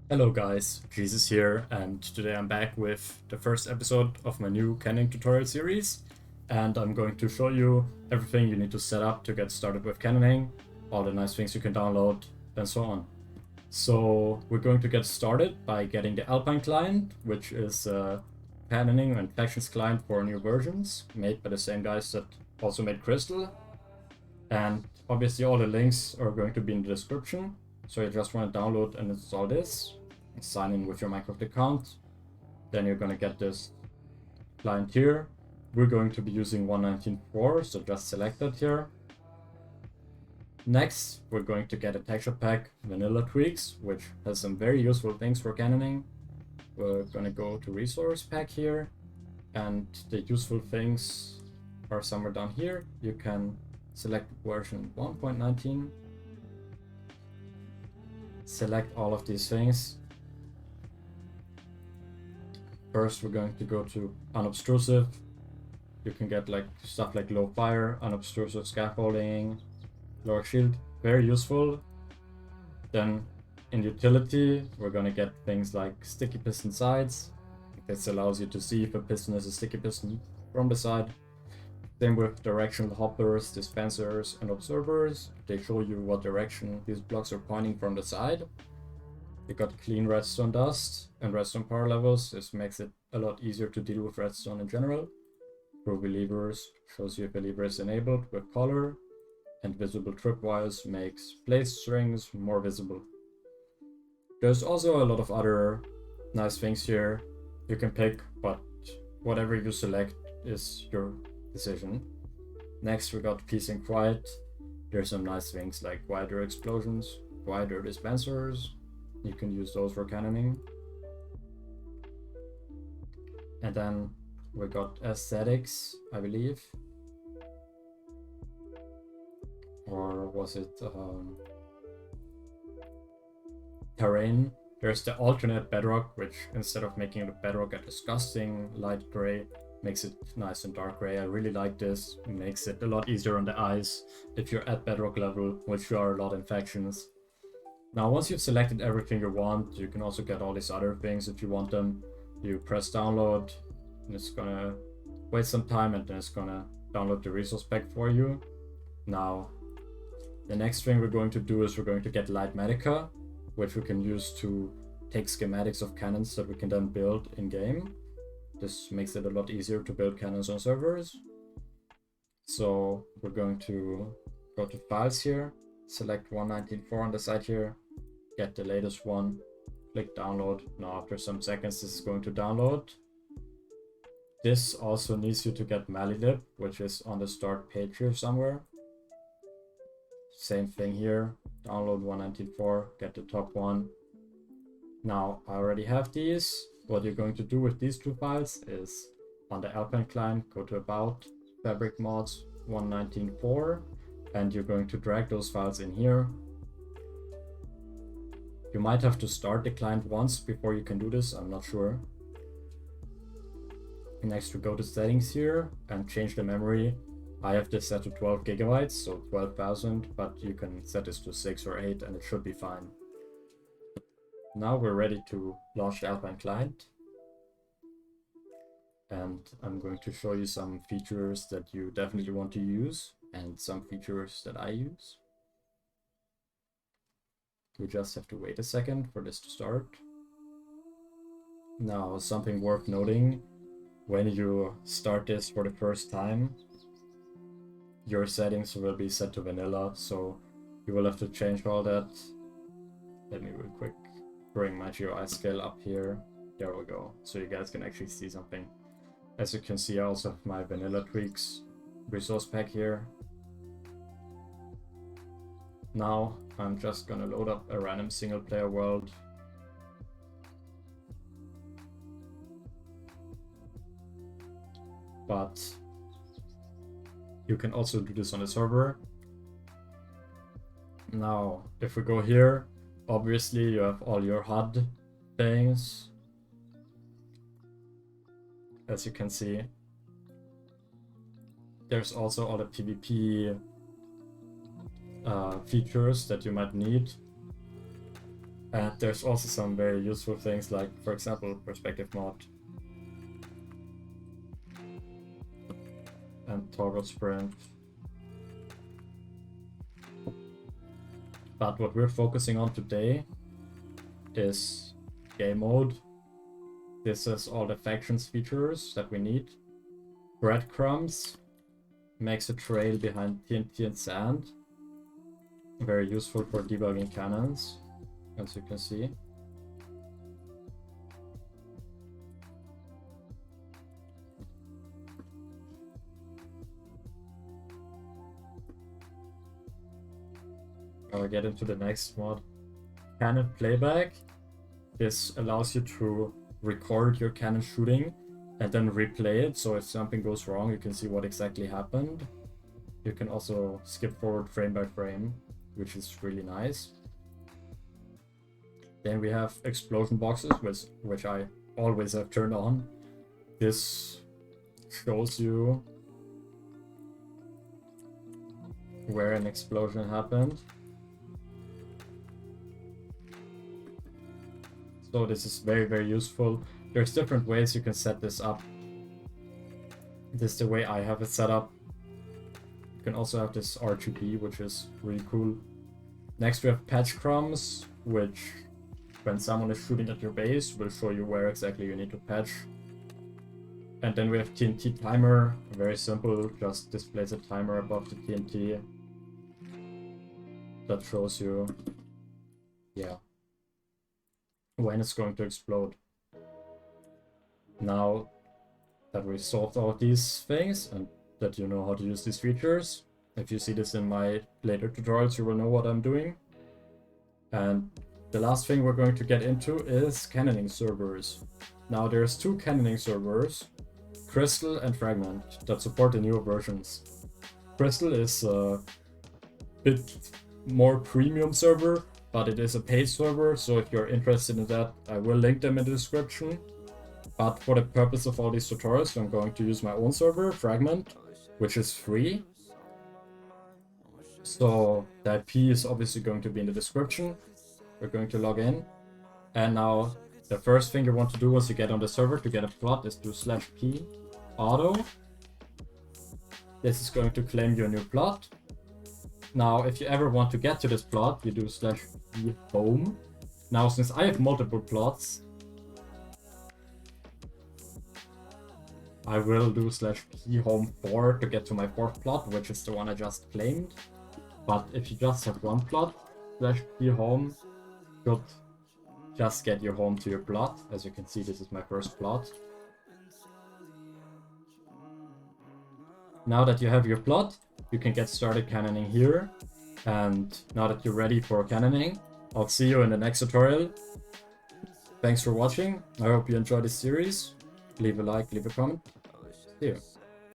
Hello guys, Jesus here, and today I'm back with the first episode of my new cannoning tutorial series, and I'm going to show you everything you need to set up to get started with cannoning, all the nice things you can download, and so on. So we're going to get started by getting the Alpine client, which is a cannoning and factions client for new versions, made by the same guys that also made Crystal. And obviously all the links are going to be in the description, so you just want to download and install this. Sign in with your Minecraft account, then you're going to get this client here. We're going to be using 1.19.4, so just select that here. Next, we're going to get a texture pack, Vanilla Tweaks, which has some very useful things for cannoning. We're going to go to resource pack here, and the useful things are somewhere down here. You can select version 1.19, select all of these things. First, we're going to go to unobtrusive. You can get like stuff like low fire, unobtrusive scaffolding, lower shield, very useful. Then in utility, we're gonna get things like sticky piston sides. This allows you to see if a piston is a sticky piston from the side. Same with directional hoppers, dispensers, and observers. They show you what direction these blocks are pointing from the side. You got clean redstone dust and redstone power levels. This makes it a lot easier to deal with redstone in general. Groovy levers shows you if a lever is enabled with color, and visible tripwires makes place strings more visible. There's also a lot of other nice things here you can pick, but whatever you select is your decision. Next, we got peace and quiet. There's some nice things like quieter explosions, quieter dispensers. You can use those for cannoning. And then we got aesthetics, I believe. Or was it terrain? There's the alternate bedrock, which instead of making the bedrock a disgusting light gray, makes it nice and dark gray. I really like this. It makes it a lot easier on the eyes if you're at bedrock level, which you are a lot in factions. Now, once you've selected everything you want, you can also get all these other things if you want them. You press download, and it's gonna wait some time, and then it's gonna download the resource pack for you. Now, the next thing we're going to do is we're going to get Lightmatica, which we can use to take schematics of cannons that we can then build in-game. This makes it a lot easier to build cannons on servers. So we're going to go to files here, select 1.19.4 on the side here, get the latest one, click download. Now after some seconds this is going to download. This also needs you to get Malilib, which is on the start page here somewhere. Same thing here, download 1.19.4, get the top one. Now I already have these. What you're going to do with these two files is on the Alpine client, go to about, fabric mods 1.19.4, and you're going to drag those files in here. You might have to start the client once before you can do this, I'm not sure. Next we go to settings here and change the memory. I have this set to 12 gigabytes, so 12,000, but you can set this to 6 or 8 and it should be fine. Now we're ready to launch the Alpine client. And I'm going to show you some features that you definitely want to use and some features that I use. We just have to wait a second for this to start. Now, something worth noting, when you start this for the first time, your settings will be set to vanilla, so you will have to change all that. Let me real quick bring my GUI scale up here. There we go, so you guys can actually see something. As you can see, I also have my vanilla tweaks resource pack here. Now I'm just gonna load up a random single player world. But you can also do this on the server. Now, if we go here, obviously you have all your HUD things. As you can see, there's also all the PvP features that you might need. And there's also some very useful things like, for example, perspective mod and toggle sprint. But what we're focusing on today is game mode. This is all the factions features that we need. Breadcrumbs makes a trail behind TNT and sand. Very useful for debugging cannons, as you can see. I'll get into the next mod. Cannon playback. This allows you to record your cannon shooting and then replay it, so if something goes wrong you can see what exactly happened. You can also skip forward frame by frame, which is really nice. Then we have explosion boxes, which I always have turned on. This shows you where an explosion happened. So this is very, very useful. There's different ways you can set this up. This is the way I have it set up. You can also have this RGB, which is really cool. Next we have patch crumbs, which when someone is shooting at your base will show you where exactly you need to patch. And then we have TNT timer, very simple, just displays a timer above the TNT. That shows you, yeah, when it's going to explode. Now that we solved all these things and that you know how to use these features, if you see this in my later tutorials, you will know what I'm doing. And the last thing we're going to get into is cannoning servers. Now there's two cannoning servers, Crystal and Fragment, that support the newer versions. Crystal is a bit more premium server, but it is a paid server, so if you're interested in that, I will link them in the description. But for the purpose of all these tutorials, I'm going to use my own server, Fragment, which is free. So the IP is obviously going to be in the description. We're going to log in. And now the first thing you want to do once you get on the server to get a plot is do /p auto. This is going to claim your new plot. Now, if you ever want to get to this plot, you do /p home. Now, since I have multiple plots, I will do /p home 4 to get to my fourth plot, which is the one I just claimed. But if you just have one plot, /p home should just get you home to your plot. As you can see, this is my first plot. Now that you have your plot, you can get started cannoning here. And now that you're ready for cannoning, I'll see you in the next tutorial. Thanks for watching. I hope you enjoyed this series. Leave a like, leave a comment. See you.